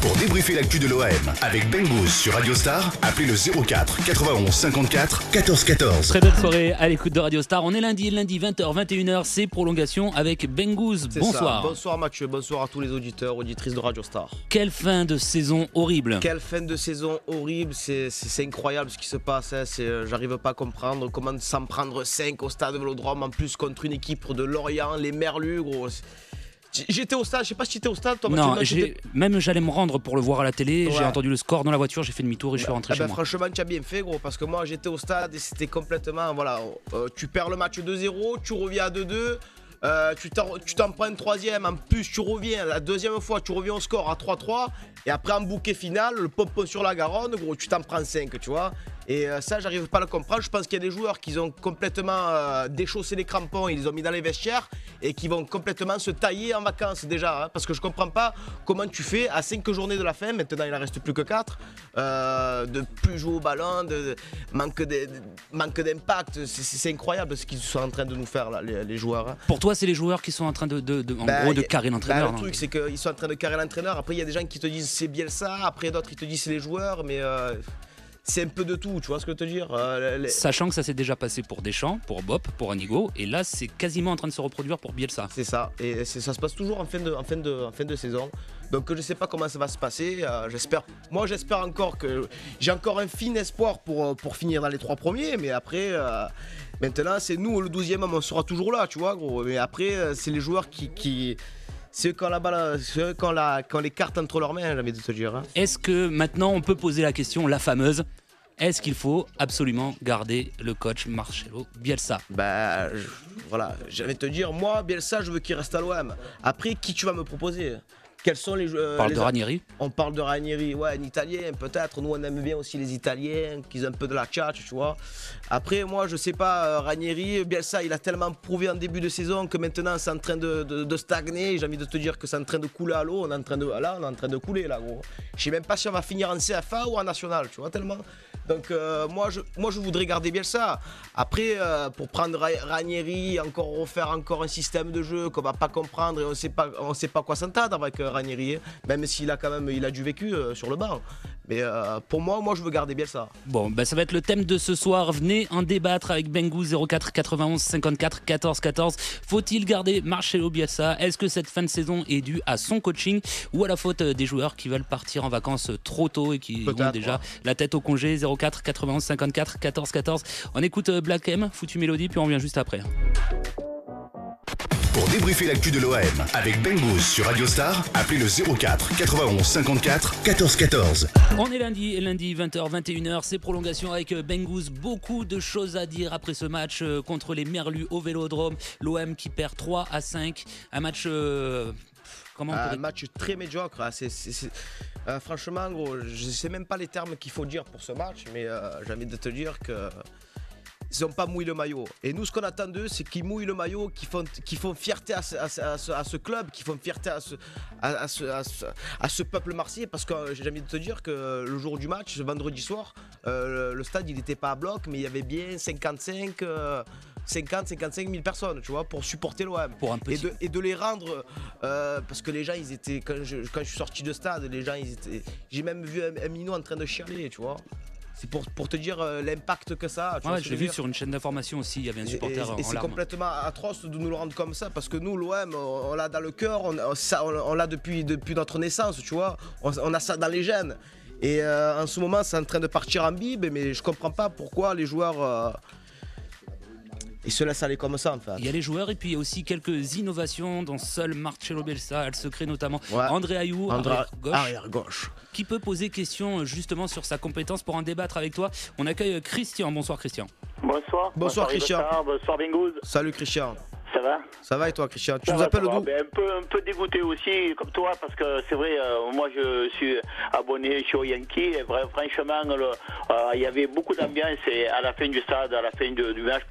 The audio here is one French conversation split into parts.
Pour débriefer l'actu de l'OM avec Bengouz sur Radio Star, appelez le 04 91 54 14 14. Très belle soirée à l'écoute de Radio Star. On est lundi 20h, 21h, c'est prolongation avec Bengouz. Bonsoir. Ça. Bonsoir Mathieu, bonsoir à tous les auditeurs, auditrices de Radio Star. Quelle fin de saison horrible. Quelle fin de saison horrible, c'est incroyable ce qui se passe. Hein. J'arrive pas à comprendre comment s'en prendre 5 au stade Vélodrome, en plus contre une équipe de Lorient, les Merlus, gros. J'étais au stade, je sais pas si tu étais au stade toi. Non, même j'allais me rendre pour le voir à la télé, ouais. J'ai entendu le score dans la voiture, j'ai fait demi-tour et je suis rentré chez moi. Franchement tu as bien fait gros, parce que moi j'étais au stade et c'était complètement, voilà, tu perds le match 2-0, tu reviens à 2-2. Tu t'en prends une troisième, en plus tu reviens, la deuxième fois tu reviens au score à 3-3 et après en bouquet final, le pompon sur la Garonne, gros, tu t'en prends 5, tu vois. Et ça, j'arrive pas à le comprendre. Je pense qu'il y a des joueurs qui ont complètement déchaussé les crampons, ils les ont mis dans les vestiaires et qui vont complètement se tailler en vacances déjà. Hein, parce que je comprends pas comment tu fais à 5 journées de la fin, maintenant il en reste plus que 4, de plus jouer au ballon, de manque d'impact. C'est incroyable ce qu'ils sont en train de nous faire là, les joueurs. Hein. Pour toi, c'est les joueurs qui sont en train de carrer l'entraîneur. Le truc, c'est qu'ils sont en train de carrer l'entraîneur. Après, il y a des gens qui te disent c'est Bielsa, après d'autres, ils te disent c'est les joueurs, mais. C'est un peu de tout, tu vois ce que je veux te dire. Sachant que ça s'est déjà passé pour Deschamps, pour Bob, pour Anigo, et là c'est quasiment en train de se reproduire pour Bielsa. C'est ça, et ça se passe toujours en fin de saison. Donc je sais pas comment ça va se passer. J'espère encore que j'ai encore un fin espoir pour finir dans les 3 premiers, mais après maintenant c'est nous le 12e homme, on sera toujours là, tu vois gros. Mais après c'est les joueurs qui c'est quand les cartes entre leurs mains, j'ai envie de te dire. Hein. Est-ce que maintenant on peut poser la question, la fameuse, est-ce qu'il faut absolument garder le coach Marcelo Bielsa ? Voilà, j'ai envie de te dire, moi Bielsa, je veux qu'il reste à l'OM. Après, qui tu vas me proposer ? Quels sont les joueurs ? On parle de Ranieri ? On parle de Ranieri, ouais, un Italien peut-être. Nous on aime bien aussi les Italiens, qui ont un peu de la tchatch, tu vois. Après moi je sais pas, Ranieri, Bielsa il a tellement prouvé en début de saison que maintenant c'est en train de stagner. J'ai envie de te dire que c'est en train de couler à l'eau, on est en train de couler là gros. Je sais même pas si on va finir en CFA ou en national, tu vois tellement. Donc moi je voudrais garder Bielsa. Après pour prendre Ranieri, refaire encore un système de jeu qu'on va pas comprendre et on sait pas quoi s'entendre avec Ranieri, même s'il a du vécu sur le banc. Mais pour moi je veux garder Bielsa. Bon, ça va être le thème de ce soir. Venez en débattre avec Bengouz 04 91 54 14 14. Faut-il garder Marcelo Bielsa ? Est-ce que cette fin de saison est due à son coaching ou à la faute des joueurs qui veulent partir en vacances trop tôt et qui ont déjà la tête au congé ? 04 91 54 14 14. On écoute Black M, Foutu Mélodie, puis on revient juste après. Pour débriefer l'actu de l'OM avec Bengouz sur Radio Star, appelez le 04 91 54 14 14. On est lundi 20h, 21h, c'est prolongation avec Bengouz. Beaucoup de choses à dire après ce match contre les Merlus au Vélodrome. L'OM qui perd 3-5. Un match... un match très médiocre. Franchement, gros, je sais même pas les termes qu'il faut dire pour ce match, mais j'ai envie de te dire que ils n'ont pas mouillé le maillot. Et nous, ce qu'on attend d'eux, c'est qu'ils mouillent le maillot, qu'ils font fierté à ce club, qu'ils font fierté à ce peuple marseillais. Parce que j'ai envie de te dire que le jour du match, vendredi soir, le stade, il n'était pas à bloc, mais il y avait bien 55 000 personnes, tu vois, pour supporter l'OM. Et de les rendre, parce que les gens, ils étaient, quand je suis sorti de stade, les gens, j'ai même vu un minot en train de chialer, tu vois. C'est pour te dire l'impact que ça a. Ouais, je l'ai vu sur une chaîne d'information aussi, il y avait un supporter en larmes. Et c'est complètement atroce de nous le rendre comme ça, parce que nous, l'OM, on l'a dans le cœur, on l'a depuis notre naissance, tu vois. On a ça dans les gènes. Et en ce moment, c'est en train de partir en bib, mais je comprends pas pourquoi les joueurs... ils se laissent aller comme ça en fait. Il y a les joueurs et puis il y a aussi quelques innovations dont seul Marcelo Bielsa a le secret, notamment André Ayew, arrière gauche, qui peut poser question justement sur sa compétence. Pour en débattre avec toi, on accueille Christian. Bonsoir Christian. Bonsoir Christian. Bonsoir Bengouz. Salut Christian. Ça va ? Ça va et toi Christian ? Tu nous appelles d'où ? Un peu dégoûté aussi comme toi, parce que c'est vrai, moi je suis abonné, je suis au Yankee et franchement il y avait beaucoup d'ambiance et à la fin du stade, à la fin du match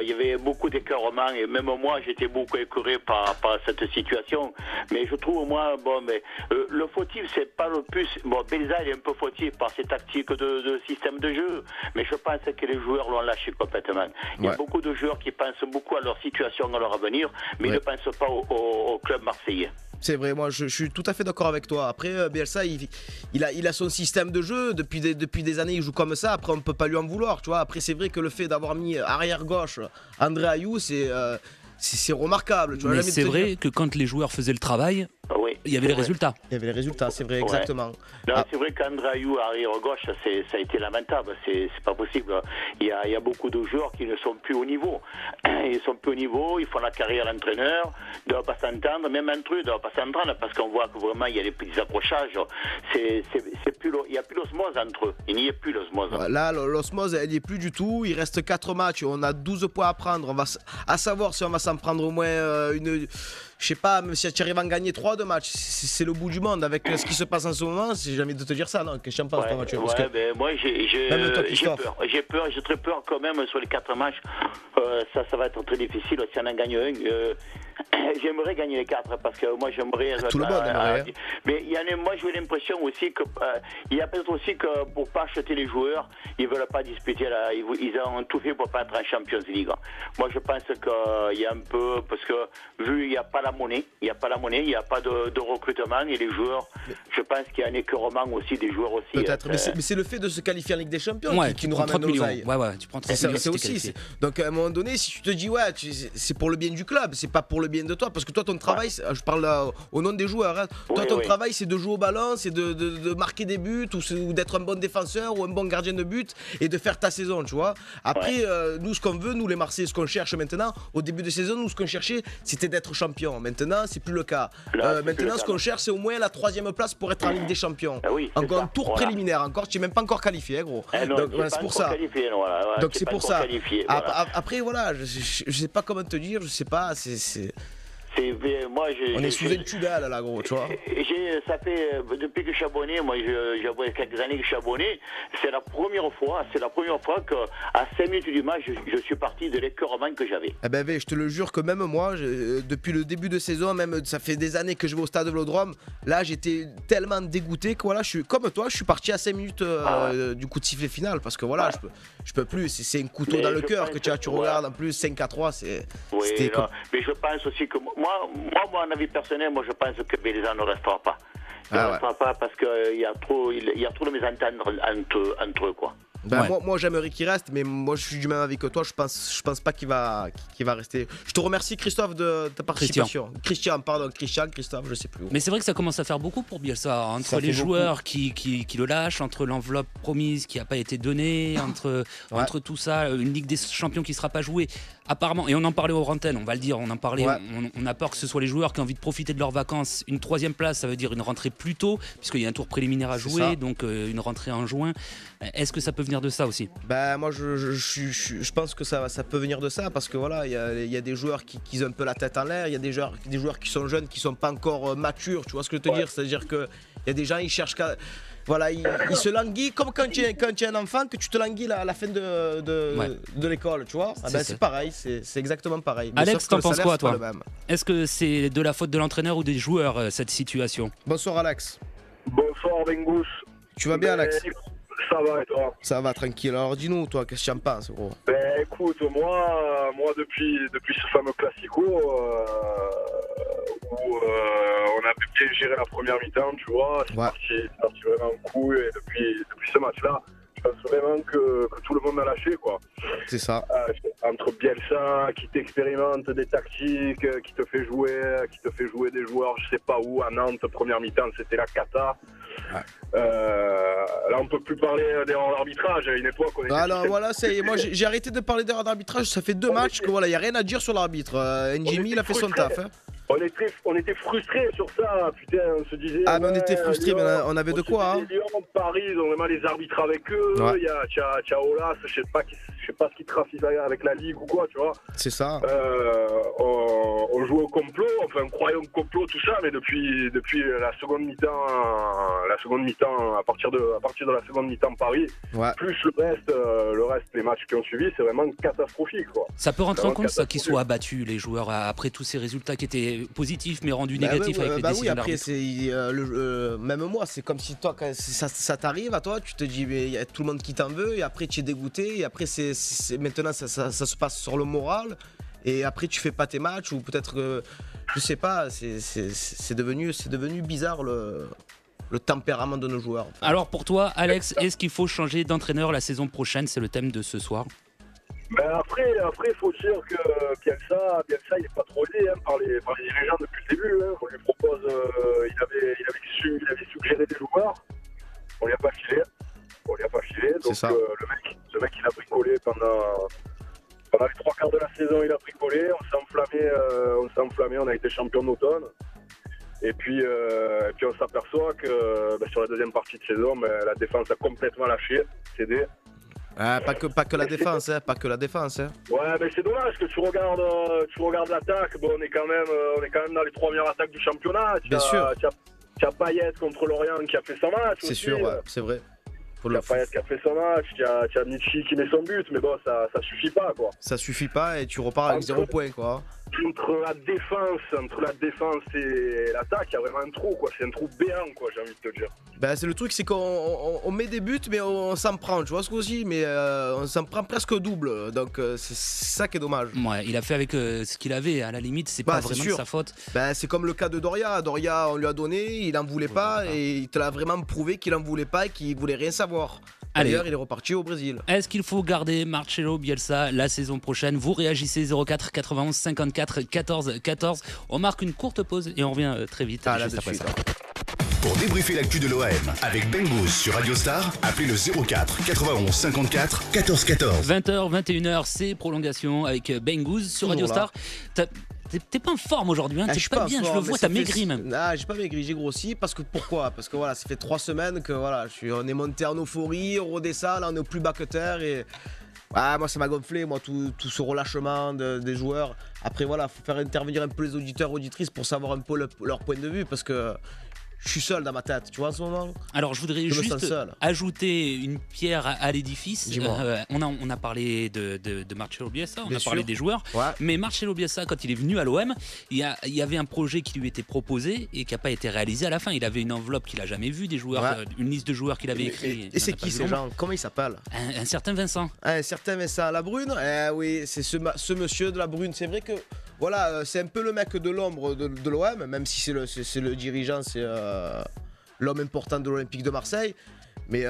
il y avait beaucoup d'écœurement et même moi j'étais beaucoup écœuré par cette situation. Mais je trouve le fautif c'est pas le plus, Bielsa il est un peu fautif par ses tactiques de système de jeu, mais je pense que les joueurs l'ont lâché complètement. Il y a beaucoup de joueurs qui pensent beaucoup à leur situation, à leur avenir, mais ils ne pensent pas au club marseillais. C'est vrai, moi je suis tout à fait d'accord avec toi. Après, Bielsa, il a son système de jeu. Depuis des années, il joue comme ça. Après, on ne peut pas lui en vouloir. Tu vois. Après, c'est vrai que le fait d'avoir mis arrière-gauche André Ayew, c'est remarquable. Tu vois, mais c'est vrai que quand les joueurs faisaient le travail, il y avait les résultats. Il y avait les résultats, c'est vrai, exactement. Non, c'est vrai qu'André Ayew arrière gauche, ça a été lamentable. C'est pas possible. Il y a beaucoup de joueurs qui ne sont plus au niveau. Ils sont plus au niveau, ils font la carrière d'entraîneur, ils ne doivent pas s'entendre, même entre eux, ils ne doivent pas s'entendre parce qu'on voit que vraiment il y a des petits accrochages. Il n'y a plus l'osmose entre eux. Il n'y a plus l'osmose. Là, l'osmose, elle n'y est plus du tout. Il reste 4 matchs, on a 12 points à prendre. On va à savoir si on va s'en prendre au moins une. Je sais pas, même si tu arrives à en gagner 3 de match, c'est le bout du monde avec ce qui se passe en ce moment. J'ai jamais de te dire ça, non? Qu'est-ce que tu en penses, toi, Mathieu? Moi, j'ai peur, j'ai très peur quand même sur les 4 matchs. Ça va être très difficile. Si on en gagne un, j'aimerais gagner les 4 parce que moi, j'aimerais. Tout le monde aimerait. Mais moi, j'ai l'impression aussi que il y a peut-être aussi que pour pas acheter les joueurs, ils veulent pas disputer. Ils ont tout fait pour pas être en Champions League. Moi, je pense qu'il y a un peu parce que vu il n'y a pas la monnaie, il n'y a pas de recrutement et les joueurs, je pense qu'il y a un écœurement aussi des joueurs aussi. Peut-être, mais c'est le fait de se qualifier en Ligue des Champions qui nous ramène nos ailes. Tu prends 30 millions. C'est aussi. Donc à un moment donné, si tu te dis c'est pour le bien du club, c'est pas pour le bien de toi, parce que toi ton travail, je parle au nom des joueurs, hein. Toi ton travail c'est de jouer au ballon, c'est de marquer des buts ou d'être un bon défenseur ou un bon gardien de but et de faire ta saison, tu vois. Après, nous ce qu'on veut, nous les Marseillais, ce qu'on cherche maintenant, au début de saison, nous ce qu'on cherchait, c'était d'être champion. Maintenant, c'est plus le cas. Maintenant, ce qu'on cherche, c'est au moins la 3e place pour être en Ligue des Champions. Encore un tour préliminaire. Encore, tu n'es même pas encore qualifié, gros. Donc, c'est pour ça. Donc, c'est pour ça. Après, voilà, je sais pas comment te dire. Je sais pas. On est sous une tudale là, gros, tu vois. Ça fait depuis que je suis abonné, moi j'ai quelques années que je suis abonné, c'est la première fois qu'à 5 minutes du match, je suis parti de l'écœurement que j'avais. Eh ben, je te le jure que même moi, depuis le début de saison, même ça fait des années que je vais au stade de Vélodrome, là j'étais tellement dégoûté que voilà, je suis comme toi, je suis parti à 5 minutes du coup de sifflet final parce que voilà, je peux plus, c'est un couteau dans le cœur que tu regardes en plus 5-3, mais je pense aussi que moi, mon avis personnel, moi je pense que Bielsa ne restera pas. Il ne restera pas parce qu'il y a trop de mésententes entre eux, quoi. Moi j'aimerais qu'il reste, mais moi je suis du même avis que toi, je pense pas qu'il va rester. Je te remercie Christophe de ta participation. Christophe, je sais plus où. Mais c'est vrai que ça commence à faire beaucoup pour Bielsa, entre les joueurs qui le lâchent, entre l'enveloppe promise qui n'a pas été donnée, entre tout ça, une Ligue des Champions qui ne sera pas jouée. Apparemment, et on en parlait aux antennes, on va le dire, on a peur que ce soit les joueurs qui ont envie de profiter de leurs vacances. Une 3e place, ça veut dire une rentrée plus tôt, puisqu'il y a un tour préliminaire à jouer, donc une rentrée en juin. Est-ce que ça peut venir de ça aussi? Moi je pense que ça peut venir de ça, parce que voilà, il y a des joueurs qui ont un peu la tête en l'air, il y a des joueurs qui sont jeunes, qui sont pas encore matures, tu vois ce que je veux te dire? C'est-à-dire qu'il y a des gens, ils cherchent qu'à... Voilà, il se languit comme quand tu es un enfant, que tu te languis à la fin de l'école, tu vois. C'est pareil, c'est exactement pareil. Mais Alex, t'en penses quoi, toi? Est-ce que c'est de la faute de l'entraîneur ou des joueurs, cette situation? Bonsoir, Alex. Bonsoir, Bengus. Tu vas bien, Alex? Ça va, et toi? Ça va, tranquille. Alors, dis-nous, toi, qu'est-ce que tu en penses, gros? Écoute, moi depuis ce fameux classico, où on a bien géré la première mi-temps, tu vois, c'est parti vraiment en couille, et depuis ce match-là, je pense vraiment que tout le monde a lâché, quoi. C'est ça. Entre Bielsa, qui t'expérimente des tactiques, qui te fait jouer des joueurs, je sais pas où, à Nantes, première mi-temps, c'était la cata. Là, on peut plus parler d'erreur d'arbitrage. À une époque, voilà, moi j'ai arrêté de parler d'erreur d'arbitrage. Ça fait 2 matchs que voilà, y a rien à dire sur l'arbitre. Njimi, il a fait son taf. Hein. On était frustrés sur ça, putain, on se disait... mais on était frustrés, mais on avait de quoi, hein. Lyon, Paris, ils ont vraiment les arbitres avec eux, il y a Olas, je sais pas ce qu'ils trafiquent avec la Ligue ou quoi, tu vois. C'est ça. On joue au complot, enfin on croyait au complot, tout ça, mais depuis la seconde mi-temps, à partir de la seconde mi-temps Paris, plus le reste, les matchs qui ont suivi, c'est vraiment catastrophique, quoi. Ça peut rentrer en compte, ça, qu'ils soient abattus, les joueurs, après tous ces résultats qui étaient positifs mais rendus négatifs avec les décisions après même moi, c'est comme si toi, quand ça t'arrive à toi, tu te dis il y a tout le monde qui t'en veut, et après tu es dégoûté, et après maintenant ça se passe sur le moral. et après tu fais pas tes matchs, ou peut-être, je sais pas, c'est devenu bizarre le tempérament de nos joueurs. Enfin. Alors pour toi, Alex, est-ce qu'il faut changer d'entraîneur la saison prochaine? C'est le thème de ce soir. Ben après, il faut dire que Bielsa, il n'est pas trop aidé par les dirigeants depuis le début. Hein. On lui propose, il avait suggéré des joueurs, on lui a pas filé. Donc le mec, il a bricolé pendant les 3 quarts de la saison, il a bricolé. On s'est enflammé, on a été champion d'automne. Et puis on s'aperçoit que sur la deuxième partie de saison, la défense a complètement lâché, cédé. Pas que la défense, hein, pas que la défense. Hein. Ouais, mais c'est dommage que tu regardes l'attaque. Bon, on est quand même dans les 3 meilleures attaques du championnat. Bien sûr. Tu as Payet contre Lorient qui a fait son match. C'est sûr, ouais, c'est vrai. Tu as Payet qui a fait son match, tu as Michi qui met son but, mais bon, ça suffit pas, quoi. Ça suffit pas et tu repars avec 0 points, quoi. Entre la défense et l'attaque, il y a vraiment un trou, quoi. C'est un trou béant, quoi, j'ai envie de te dire. Ben, c'est le truc, c'est qu'on met des buts, mais on s'en prend, tu vois ce que je dis, mais on s'en prend presque double, donc c'est ça qui est dommage. Ouais, il a fait avec ce qu'il avait, à la limite, c'est pas vraiment de sa faute. Ben, c'est comme le cas de Doria. Doria, on lui a donné, il en voulait pas, et il te l'a vraiment prouvé qu'il en voulait pas et qu'il voulait rien savoir. D'ailleurs, il est reparti au Brésil. Est-ce qu'il faut garder Marcelo Bielsa la saison prochaine? Vous réagissez 04 91 54 14 14. On marque une courte pause et on revient très vite juste après ça. Pour débriefer l'actu de l'OM avec Bengouz sur Radio Star, appelez le 04 91 54 14 14. 20h, 21h, c'est prolongation avec Bengouz sur Radio Star. T'es pas en forme aujourd'hui, hein, t'es pas bien, je le vois, t'as maigri même. Ah, j'ai pas maigri, j'ai grossi pourquoi? Parce que voilà, ça fait 3 semaines que voilà, on est monté en euphorie, on redescend, là on est au plus bas que terre et moi ça m'a gonflé, moi tout ce relâchement des joueurs. Après voilà, faut faire intervenir un peu les auditeurs, auditrices pour savoir un peu leur point de vue parce que je suis seul dans ma tête, tu vois en ce moment. Alors je voudrais juste ajouter une pierre à l'édifice. On a parlé de Marcelo Bielsa, on a parlé des joueurs, mais Marcelo Bielsa, quand il est venu à l'OM, il y avait un projet qui lui était proposé et qui n'a pas été réalisé à la fin. Il avait une enveloppe qu'il n'a jamais vue des joueurs, une liste de joueurs qu'il avait écrit. Et c'est qui ces gens? Comment il s'appelle? Un certain Vincent. Un certain Vincent Labrune. Oui, c'est ce monsieur de Labrune. C'est vrai que voilà, c'est un peu le mec de l'ombre de l'OM, même si c'est le dirigeant, c'est l'homme important de l'Olympique de Marseille. Mais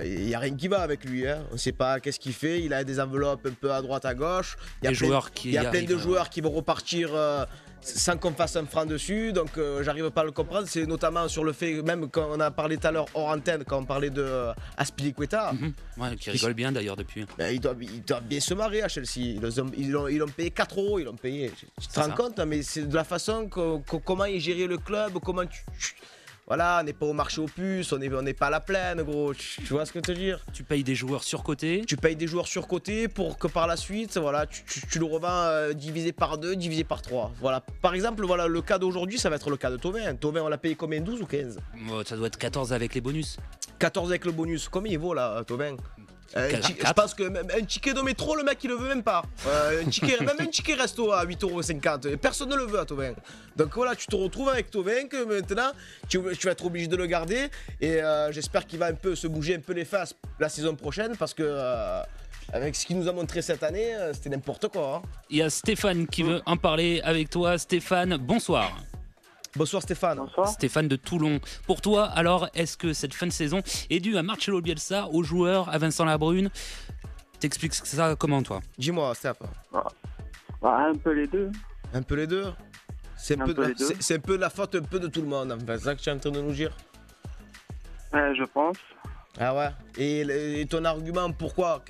il n'y a rien qui va avec lui. Hein. On ne sait pas qu'est-ce qu'il fait. Il a des enveloppes un peu à droite, à gauche. Il y a plein de joueurs qui vont repartir sans qu'on fasse un franc dessus. Donc j'arrive pas à le comprendre. C'est notamment sur le fait, même quand on a parlé tout à l'heure hors antenne, quand on parlait de Azpilicueta. Qui rigole bien d'ailleurs depuis. Ben, il doit bien se marrer à Chelsea. Ils l'ont payé 4 €. Ils l'ont payé. Tu te rends compte, mais c'est de la façon comment il gérait le club, comment voilà, on n'est pas au marché aux puces, on n'est pas à la plaine, gros. Tu vois ce que je veux te dire? Tu payes des joueurs surcotés. Tu payes des joueurs surcotés pour que par la suite, voilà, tu le revends divisé par 2, divisé par 3. Voilà. Par exemple, voilà, le cas d'aujourd'hui, ça va être le cas de Thauvin. Thauvin, on l'a payé combien? 12 ou 15? Ça doit être 14 avec les bonus. 14 avec le bonus. Combien il vaut là, Thauvin? Je pense que même un ticket de métro, le mec il le veut même pas. Même un ticket resto à 8,50 €. Personne ne le veut à Thauvin. Donc voilà, tu te retrouves avec Thauvin que maintenant tu vas être obligé de le garder. Et j'espère qu'il va un peu se bouger un peu les faces la saison prochaine parce que avec ce qu'il nous a montré cette année, c'était n'importe quoi. Hein. Il y a Stéphane qui veut en parler avec toi. Stéphane, bonsoir. Bonsoir Stéphane. Bonsoir. Stéphane de Toulon. Pour toi, alors, est-ce que cette fin de saison est due à Marcelo Bielsa, aux joueurs, à Vincent Labrune? T'expliques ça comment, toi? Dis-moi, Stéphane. Un peu les deux. Un peu les deux? C'est un peu la faute un peu de tout le monde. C'est ça que tu es en train de nous dire? Je pense. Ah ouais? Et ton argument, pourquoi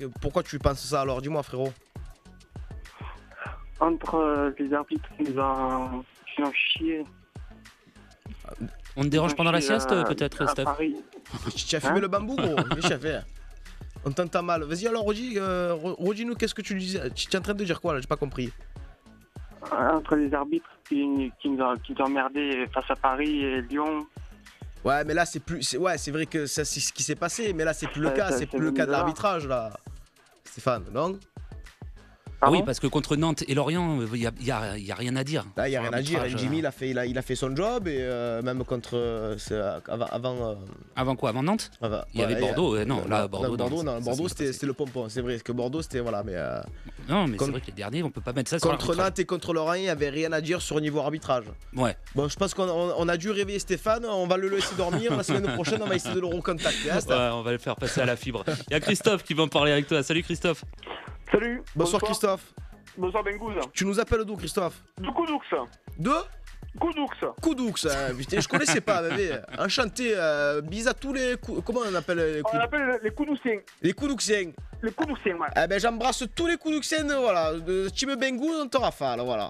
tu penses ça alors? Dis-moi, frérot. Entre les arbitres qui nous ont chié. On te dérange pendant la sieste, peut-être, Steph? Tu as fumé le bambou, gros? On t'entend mal. Vas-y, alors, redis-nous, qu'est-ce que tu disais? Tu es en train de dire quoi, là? J'ai pas compris. Entre les arbitres qui nous ont emmerdés face à Paris et Lyon. Ouais, mais là, c'est vrai que c'est ce qui s'est passé, mais là, c'est plus le cas. C'est plus le cas de l'arbitrage, là. Stéphane, non? Oui, parce que contre Nantes et Lorient, il n'y a rien à dire. Là, il n'y a rien à dire. Jimmy, il a fait son job et même contre. Avant quoi? Avant Nantes? Il y avait Bordeaux. Bordeaux, c'était le pompon. C'est vrai que Bordeaux, c'était. Voilà, mais. Non, mais c'est vrai que les derniers, on peut pas mettre ça sur contre Nantes et contre Lorient, il n'y avait rien à dire sur le niveau arbitrage. Ouais. Bon, je pense qu'on a dû réveiller Stéphane. On va le laisser dormir. La semaine prochaine, on va essayer de le recontacter. Ouais, on va le faire passer à la fibre. Il y a Christophe qui va en parler avec toi. Salut Christophe. Salut. Bonsoir Christophe. Bonsoir Bengouz. Tu nous appelles d'où Christophe? De Coudoux. De Coudoux. Putain, je connaissais pas, bébé. Enchanté. Bis à tous les. Comment on appelle les On appelle les Coudouxiens. Les Coudouxiens. Les Coudouxiens, ouais. Eh ben, j'embrasse tous les Coudouxiens, voilà. De Team Bengouz, on te rafale, voilà.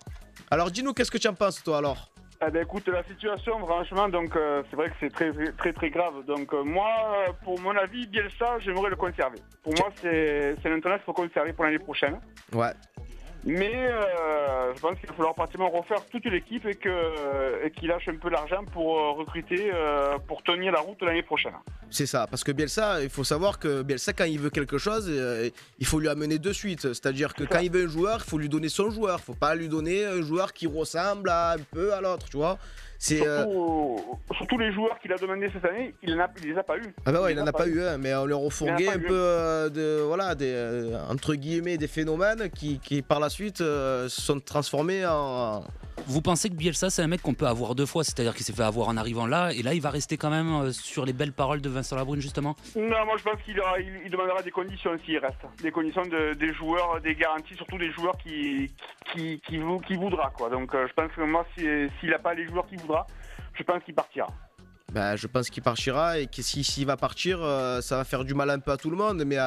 Alors, dis-nous, qu'est-ce que tu en penses, toi, alors? Eh ben écoute, la situation, franchement, donc c'est vrai que c'est très grave. Donc moi, pour mon avis, Bielsa, j'aimerais le conserver. Pour moi, c'est un entraîneur qu'il faut conserver pour l'année prochaine. Ouais. Mais je pense qu'il va falloir pratiquement refaire toute l'équipe et qu'il lâche un peu l'argent pour recruter, pour tenir la route l'année prochaine. C'est ça, parce que Bielsa, il faut savoir que Bielsa, quand il veut quelque chose, il faut lui amener de suite. C'est-à-dire que quand il veut un joueur, il faut lui donner son joueur. Il ne faut pas lui donner un joueur qui ressemble un peu à l'autre, tu vois. Surtout les joueurs qu'il a demandé cette année, il les a pas eu. Ah bah ouais, il en a pas eu, hein, mais on leur a fourgué un peu entre guillemets des phénomènes qui par la suite se sont transformés en. Vous pensez que Bielsa, c'est un mec qu'on peut avoir deux fois, c'est-à-dire qu'il s'est fait avoir en arrivant là, et là il va rester quand même sur les belles paroles de Vincent Labrune justement? Non, moi je pense qu'il demandera des conditions s'il reste. Des conditions des joueurs, des garanties, surtout des joueurs qui voudra, quoi. Donc je pense que moi, s'il n'a pas les joueurs qu'il voudra, je pense qu'il partira. Bah, je pense qu'il partira et que s'il va partir, ça va faire du mal un peu à tout le monde. Mais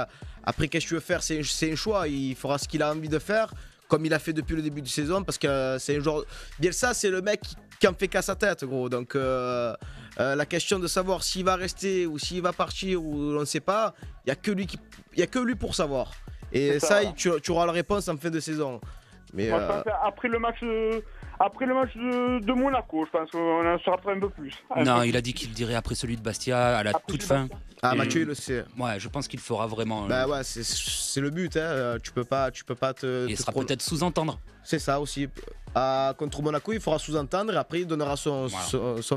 après, qu'est-ce que tu veux faire? C'est un choix, il fera ce qu'il a envie de faire. Comme il a fait depuis le début de saison, parce que c'est un genre. Bielsa, c'est le mec qui en fait qu'à sa tête, gros. Donc, la question de savoir s'il va rester ou s'il va partir ou on ne sait pas, il n'y a que lui pour savoir. Et ça, voilà. Tu auras la réponse en fin de saison. Mais moi, je pense après le match de Monaco, je pense qu'on en saura un peu plus. Non, il a dit qu'il le dirait après celui de Bastia à la toute fin. Ah, Mathieu, il le sait. Ouais, je pense qu'il fera vraiment. Bah ouais, c'est le but, hein. Tu peux pas te. Il sera peut-être sous-entendre. C'est ça aussi. Contre Monaco, il fera sous-entendre et après il donnera son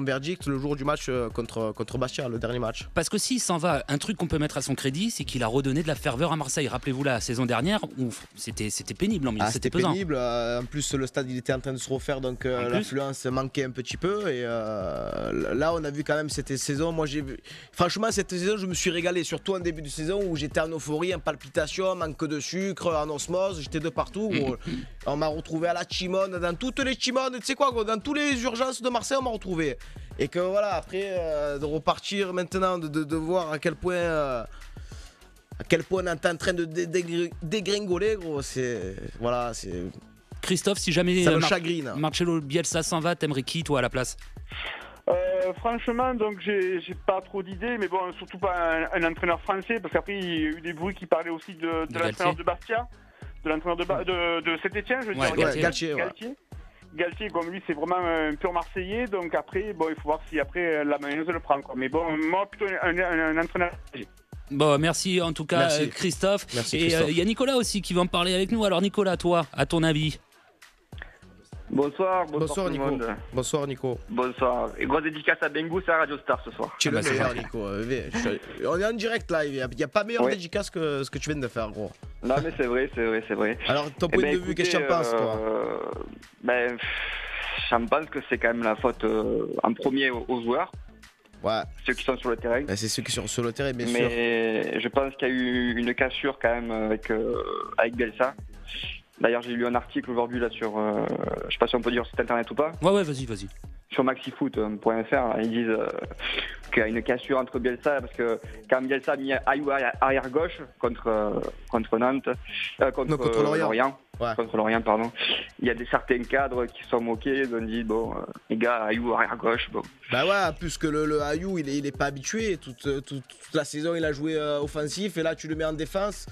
verdict le jour du match contre Bastia, le dernier match. Parce que s'il s'en va, un truc qu'on peut mettre à son crédit, c'est qu'il a redonné de la ferveur à Marseille. Rappelez-vous la saison dernière où c'était pénible, c'était pesant. Pénible. En plus, le stade il était en train de se refaire, donc l'affluence manquait un petit peu. Et là, on a vu quand même cette saison. Moi, franchement, cette saison, je me suis régalé, surtout en début de saison où j'étais en euphorie, en palpitation, manque de sucre, en osmose, j'étais de partout. On m'a retrouvé à la Chimone, dans toutes les Chimones, tu sais quoi, dans toutes les urgences de Marseille, on m'a retrouvé. Et que voilà, après, de repartir maintenant, de voir à quel point on est en train de dégringoler, gros, c'est. Voilà, c'est. Christophe, si jamais ça me chagrine. Marcelo Bielsa s'en va, t'aimerais qui, toi, à la place? Franchement, donc j'ai pas trop d'idées, mais bon, surtout pas un entraîneur français, parce qu'après il y a eu des bruits qui parlaient aussi de l'entraîneur de Bastia, de l'entraîneur de Saint-Etienne, je veux dire. Galtier, comme lui, c'est vraiment un pur Marseillais, donc après, bon, il faut voir si après la mayonnaise le prend, quoi. Mais bon, moi plutôt un entraîneur. Bon, merci en tout cas, Christophe. Merci, et il y a Nicolas aussi qui va en parler avec nous. Alors Nicolas, toi, à ton avis? Bonsoir tout Nico. Le monde. Bonsoir Nico. Bonsoir. Et grosse dédicace à Bengouz à Radio Star ce soir. Tu es le meilleur Nico. On est en direct live, il n'y a pas meilleure dédicace que ce que tu viens de faire, gros. Non mais c'est vrai. Alors ton point de vue, qu'est-ce que tu en penses, toi? J'en pense que c'est quand même la faute en premier aux joueurs. Ouais. Ceux qui sont sur le terrain. C'est ceux qui sont sur le terrain, bien sûr. Mais je pense qu'il y a eu une cassure quand même avec Bielsa. D'ailleurs, j'ai lu un article aujourd'hui là sur, je sais pas si on peut dire site internet ou pas. Ouais, vas-y. Sur maxifoot.fr, ils disent qu'il y a une cassure entre Bielsa, parce que quand Bielsa a mis Ayou arrière gauche contre Nantes, contre Lorient. Ouais. Contre Lorient, pardon. Il y a certains cadres qui sont moqués, ils ont dit bon, les gars, Ayou arrière gauche, bon. Bah ouais, plus que le Ayou, il est pas habitué. Toute la saison, il a joué offensif et là, tu le mets en défense.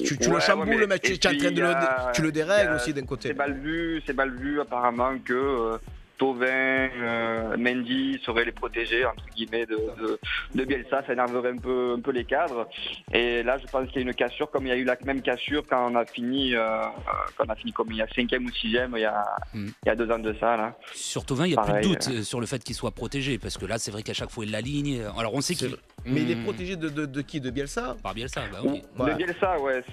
Tu le chamboules, mais tu es en train tu le dérègles aussi d'un côté. C'est mal vu apparemment que Thauvin, Mendy seraient les protégés entre guillemets de Bielsa. Ça énerverait un peu les cadres. Et là, je pense qu'il y a une cassure, comme il y a eu la même cassure quand on a fini comme il y a 5e ou 6e il y a 2 ans de ça. Là. Sur Thauvin, il n'y a plus de doute sur le fait qu'il soit protégé, parce que là, c'est vrai qu'à chaque fois, il l'aligne. Alors, on sait qu'il... Mais il est protégé de qui? De Bielsa? Par Bielsa, bah oui. De Bielsa, ouais.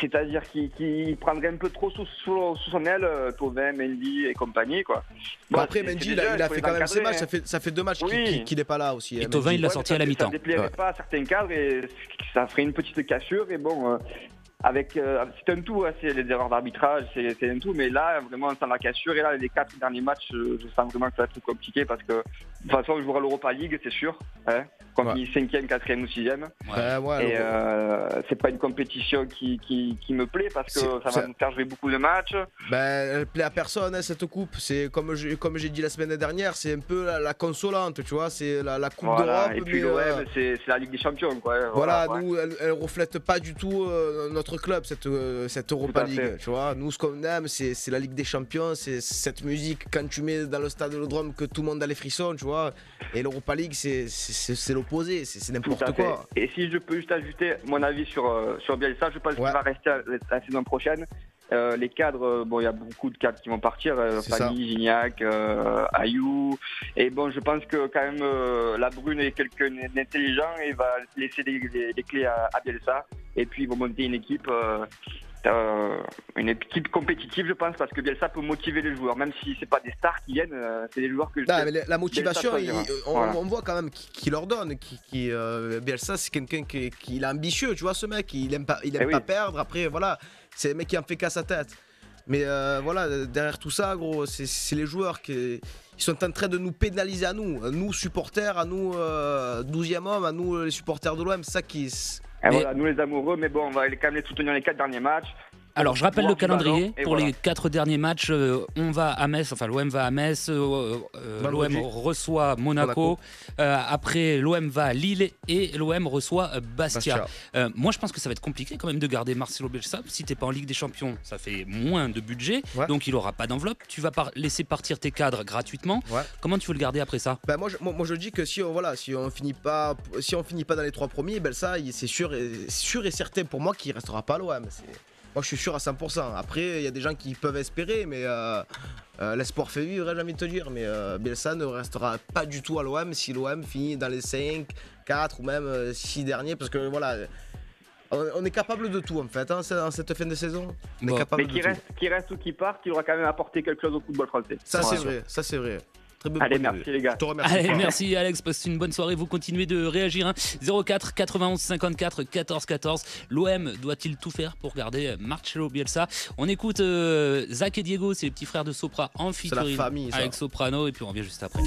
C'est-à-dire qu'il prendrait un peu trop sous son aile Thauvin, Mendy et compagnie, quoi. Bon, après, Mendy, il a fait quand même ses matchs. Ça fait 2 matchs qu'il n'est pas là aussi. Et Thauvin, il l'a sorti à la mi-temps. Ça ne déplairait pas à certains cadres et ça ferait une petite cassure. Et bon, c'est un tout, c'est les erreurs d'arbitrage, c'est un tout. Mais là, vraiment, sans la cassure. Et là, les 4 derniers matchs, je sens vraiment que ça va être compliqué parce que de toute façon, on jouera l'Europa League, c'est sûr. Quand il est 5e, 4e ou 6e. Et c'est pas une compétition qui me plaît parce que ça va me faire jouer beaucoup de matchs. Elle plaît à personne, cette coupe. C'est comme j'ai dit la semaine dernière, c'est un peu la consolante, tu vois. C'est la Coupe d'Europe. Et puis l'OM, c'est la Ligue des Champions, quoi. Nous, elle reflète pas du tout notre club, cette Europa League. Tu vois, nous, ce qu'on aime, c'est la Ligue des Champions, c'est cette musique quand tu mets dans le stade Vélodrome que tout le monde a les frissons, tu vois. Et l'Europa League, c'est l'opposé, c'est n'importe quoi. Et si je peux juste ajouter mon avis sur Bielsa, je pense qu'il va rester la saison prochaine. Les cadres, il y a beaucoup de cadres qui vont partir, Fanny, Gignac, Ayou, et bon, je pense que quand même la Brune est quelqu'un d'intelligent et va laisser les clés à Bielsa, et puis ils vont monter une équipe compétitive, je pense, parce que Bielsa peut motiver les joueurs, même si c'est pas des stars qui viennent, c'est des joueurs que mais la motivation, on voit quand même qui leur donne. Bielsa, c'est quelqu'un qui est ambitieux, tu vois, ce mec, il aime pas perdre. Après, voilà, c'est le mec qui en fait qu'à sa tête. Mais derrière tout ça, gros, c'est les joueurs qui sont en train de nous pénaliser à nous supporters, à nous 12e homme, à nous les supporters de l'OM, ça qui... Voilà, nous les amoureux, mais bon, on va quand même les soutenir les 4 derniers matchs. Alors, je rappelle le calendrier pour les 4 derniers matchs. On va à Metz, enfin l'OM va à Metz, l'OM reçoit Monaco. Après, l'OM va à Lille et l'OM reçoit Bastia. Moi, je pense que ça va être compliqué quand même de garder Marcelo Bielsa. Si t'es pas en Ligue des Champions, ça fait moins de budget, donc il aura pas d'enveloppe. Tu vas laisser partir tes cadres gratuitement. Comment tu veux le garder après ça? Moi, je dis que si on finit pas dans les 3 premiers, ça, c'est sûr et certain pour moi qu'il restera pas à l'OM. Moi, je suis sûr à 100%. Après, il y a des gens qui peuvent espérer, mais l'espoir fait vivre, j'ai envie de te dire. Mais Bielsa ne restera pas du tout à l'OM si l'OM finit dans les 5, 4 ou même 6 derniers. Parce que voilà, on est capable de tout en fait, dans cette fin de saison. On est capable qu'il reste ou qu'il parte, il aura quand même apporté quelque chose au football français. Ça, c'est vrai. Allez, merci les gars. Je te remercie. Allez, merci Alex, passe une bonne soirée. Vous continuez de réagir. 04 91 54 14 14. L'OM doit-il tout faire pour garder Marcelo Bielsa? On écoute Zach et Diego, c'est les petits frères de Sopra en featuring avec Soprano, et puis on revient juste après.